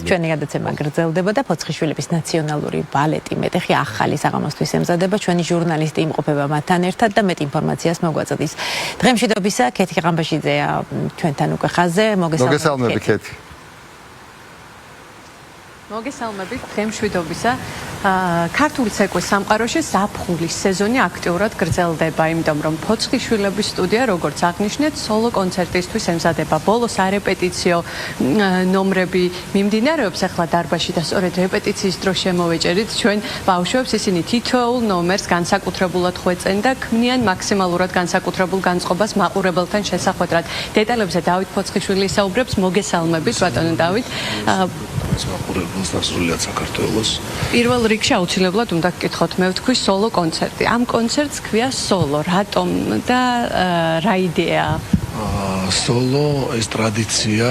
ჩვენი გადაცემა გრძელდება და ფოცხიშვილების ნაციონალური ბალეტი მეტეხი ახალი საღამოსთვის ემზადება. ჩვენი ჟურნალისტი იმყოფება მათთან ერთად და მეტ ინფორმაციას მოგვაწოდის. დღემშვიდობისა ქეთი ყამბაშიძეა ჩვენთან უკვე ხაზზე. მოგესალმებით ქეთი. მოგესალმებით დღემშვიდობისა. ქართული ცეკვის სამყაროში ზაფხულის სეზონი აქტიურად გრძელდება, იმიტომ რომ ფოცხიშვილების სტუდია, როგორც აღნიშნეთ, სოლო კონცერტისთვის ემზადება. ბოლოს არეპეტიციო ნომრები მიმდინარეობს ახლა დარბაზში და სწორედ რეპეტიციის დროს შემოვეჭერით ჩვენ ბავშვებს, ისინი თითოეულ ნომერს განსაკუთრებულად ხვეწენ და ქმნიან მაქსიმალურად განსაკუთრებულ განწყობას მაყურებელთან შესახვედრად. დეტალებზე დავით ფოცხიშვილი ისაუბრებს. მოგესალმებით ბატონო დავით. მაყურებელს და სრულიად საქართველოს. პირველ რიგში აუცილებლად უნდა გკითხოთ, მე ვთქვი სოლო კონცერტი. ამ კონცერტს ქვია სოლო, რატომ და რა იდეაა? სოლო ეს ტრადიცია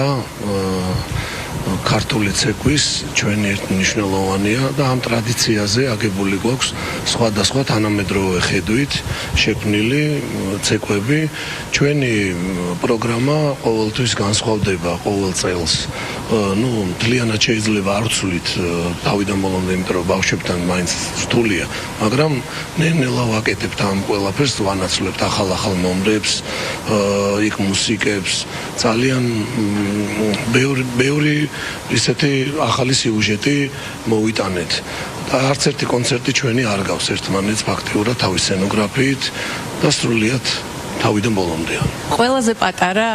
ქართული ცეკვის ჩვენი მნიშვნელოვანია და ამ ტრადიციაზე აგებული გვაქვს სხვადასხვა თანამედროვე ხედვით შექმნილი ცეკვები. ჩვენი პროგრამა ყოველთვის განსხვავდება ყოველ წელს. მთლიანად შეიძლება არ ვცვლით თავიდან ბოლომდე, იმიტომ რომ ბავშვებთან მაინც რთულია, მაგრამ ნელ-ნელა ვაკეთებთ ამ ყველაფერს, ვანაცვლებთ ახალ ნომრებს, იქ მუსიკებს, ძალიან ბევრი ისეთი ახალი სიუჟეტი მოვიტანეთ. და არც ერთი კონცერტი ჩვენი არ გავს ერთმანეთს ფაქტიურად თავის სცენოგრაფიით და სრულიად თავიდან ბოლომდე. ყველაზე პატარა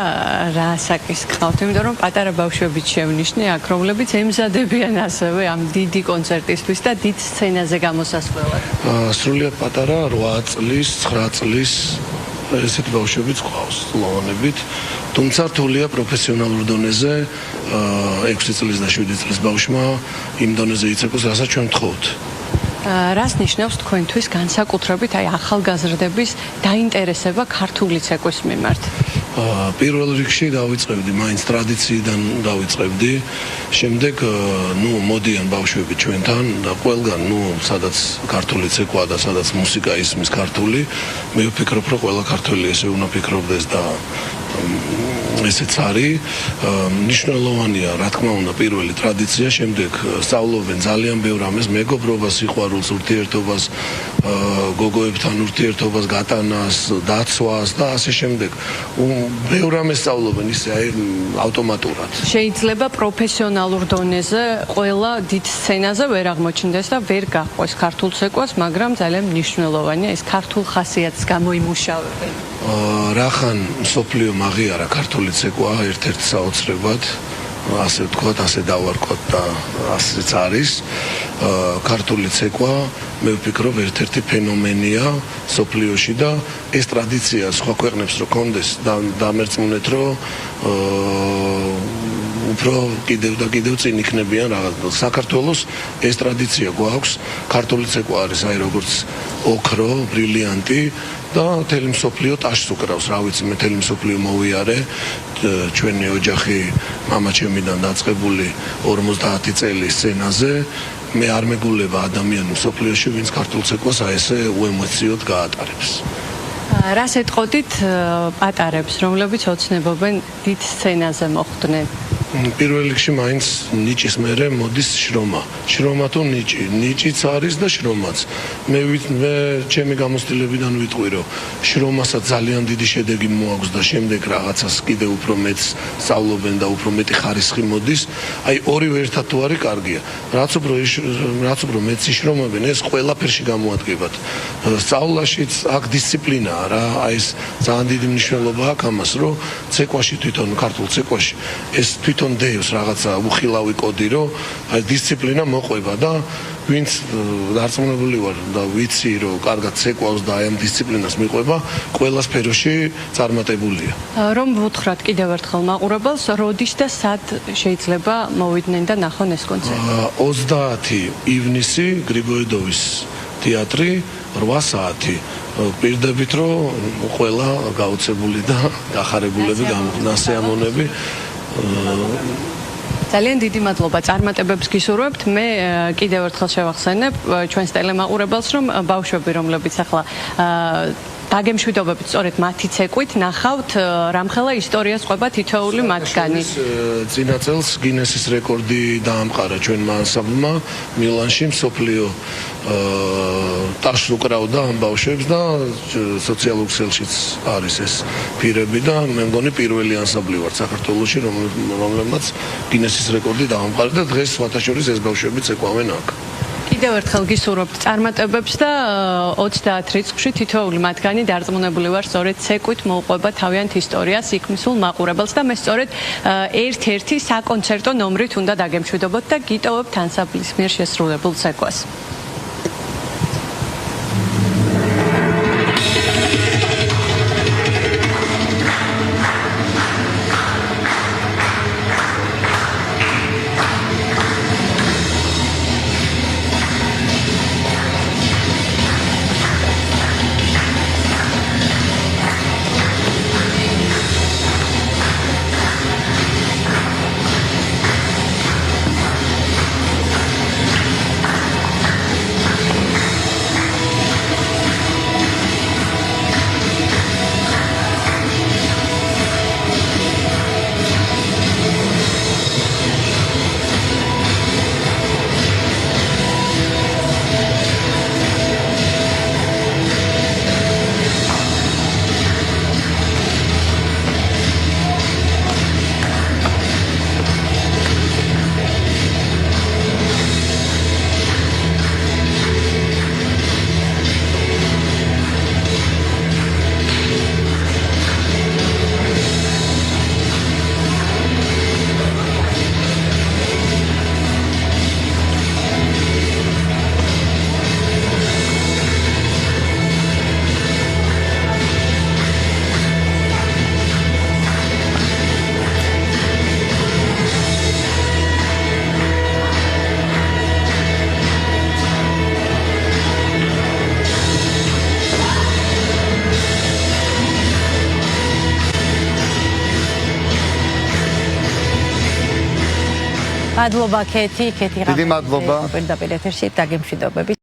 რა საკის გყავთ, იმიტომ რომ პატარა ბავშვებიც შევნიშნე აქ, რომლებიც ემზადებიან ასევე ამ დიდი კონცერტისთვის და დიდ სცენაზე გამოსასვლელად. სრულიად პატარა 8 წლის, 9 წლის ესეთი ბავშვებიც ყავს ლოვანებით. თუმცა რთულია პროფესიონალურ დონეზე 6 წლის და 7 წლის ბავშვმა იმ დონეზე იცეკვოს, რასაც ჩვენ ვთხოვთ. რას ნიშნავს თქვენთვის განსაკუთრებით ახალგაზრდების დაინტერესება ქართული ცეკვის მიმართ? პირველ რიგში დავიწყებდი, მაინც ტრადიციიდან დავიწყებდი. შემდეგ მოდიან ბავშვები ჩვენთან და ყველგან, სადაც ქართული ცეკვა და სადაც მუსიკა ისმის ქართული, მე ვფიქრობ, რომ ყველა ქართველი ესე უნდა ფიქრობდეს და ესეც არის. მნიშვნელოვანია, რა თქმა უნდა, პირველი ტრადიცია, შემდეგ სწავლობენ ძალიან ბევრ ამას, მეგობრობას, სიყვარულს, ურთიერთობას, გოგოებთან ურთიერთობას, გატანას, დაცვას და ასე შემდეგ. ბევრ ამას სწავლობენ ისე ავტომატურად. შეიძლება პროფესიონალურ დონეზე ყველა დიდ სცენაზე ვერ აღმოჩნდეს და ვერ გაყვეს ქართულ ცეკვას, მაგრამ ძალიან მნიშვნელოვანია ეს ქართულ ხასიათს გამოიმუშავებენ. რახან მსოფლიო მაღიარა ქართული ცეკვა ერთ-ერთ საოცრებად, ასე ვთქვათ, ასე დავარქვათ და ასეც არის. ქართული ცეკვა, მე ვფიქრობ, ერთ-ერთი ფენომენია მსოფლიოში და ეს ტრადიცია სხვა ქვეყნებს რო კონდეს და დამერწმუნეთ, რომ უფრო კიდევ წინ იქნებიან რაღაც. საქართველოს ეს ტრადიცია გვაქვს, ქართული ცეკვა არის როგორც ოქრო, ბრილიანტი და მთელი მსოფლიო ტაშს უკრავს. რა ვიცი, მე მთელი მსოფლიო მოვიარე, ჩვენი ოჯახი მამაჩემიდან დაწყებული 50 წელი სცენაზე. მე არ მეგულება ადამიანი მსოფლიოში, ვინც ქართულ ცეკვას ესე უემოციოდ გაატარებს. რას ეტყოდით პატარებს, რომლებიც ოცნებობენ დიდ სცენაზე მოხვდნენ? პირველ რიგში მაინც ნიჭის მერე მოდის შრომა. შრომა თუ ნიჭი, ნიჭიც არის და შრომაც. მე ჩემი გამოცდილებიდან ვიტყვი, რომ შრომასაც ძალიან დიდი შედეგი მოაქვს და შემდეგ რაღაცას კიდევ უფრო მეც სწავლობენ და უფრო მეტი ხარისხი მოდის. აი ორივე ერთად თუ არის კარგია. რაც უფრო მეც იშრომებენ, ეს ყველაფერში გამოადგებათ. სწავლაშიც აქ დისციპლინაა რა, აი ეს ძალიან დიდი მნიშვნელობა აქვს ამას, რომ ცეკვაში თვითონ ქართულ ცეკვაში ეს თვითონ დევს რაღაცა უხილავი კოდი, რომ აი დისციპლინა მოყვება და ვინც დარწმუნებული ვარ და ვიცი, რომ კარგად ცეკვავს და აი ამ დისციპლინას მიყვება, ყველა სფეროში წარმატებულია. რომ ვუთხრათ კიდევ ერთხელ მაყურებელს, როდის და სად შეიძლება მოვიდნენ და ნახონ ეს კონცერტი? 30 ივნისი გრიგოედოვის თეატრი 8 საათი. პირდებით რომ ყველა გაოცებული და გახარებულები ნასეამონები. ძალიან დიდი მადლობა წარმატებებს გისურვებთ. მე კიდევ ერთხელ შევახსენებ ჩვენს ტელემაყურებელს, რომ ბავშვები, რომლებიც ახლა დაგემშვიდობებით სწორედ მათი ცეკვით ნახავთ რამხელა ისტორიას ყვება თითოეული მათგანი. წინა წელს გინესის რეკორდი დაამყარა ჩვენმა ანსამბლმა მილანში მსოფლიო ტაშს უკრავდა ამ ბავშვებს და სოციალურ ქსელშიც არის ეს პირები და მე მგონი პირველი ანსამბლი ვარ საქართველოში რომლებმაც გინესის რეკორდი დაამყარა და დღეს სხვათაშორის ეს ბავშვები ცეკვავენ აქ. კიდევ ერთხელ გისურვებთ წარმატებებს და 30 რიცხვში თითოეული მათგანი დარწმუნებული ვარ სწორედ ცეკვით მოუყვება თავიანთ ისტორიას იქ მისულ მაყურებელს და მე სწორედ ერთ-ერთი საკონცერტო ნომრით უნდა დაგემშვიდობოთ და გიტოვებთ ანსამბლის მიერ შესრულებულ ცეკვას. მადლობა კეთი, კეთი დიდი მადლობა. პირდაპირ ეთერში დაგემშვიდობებით.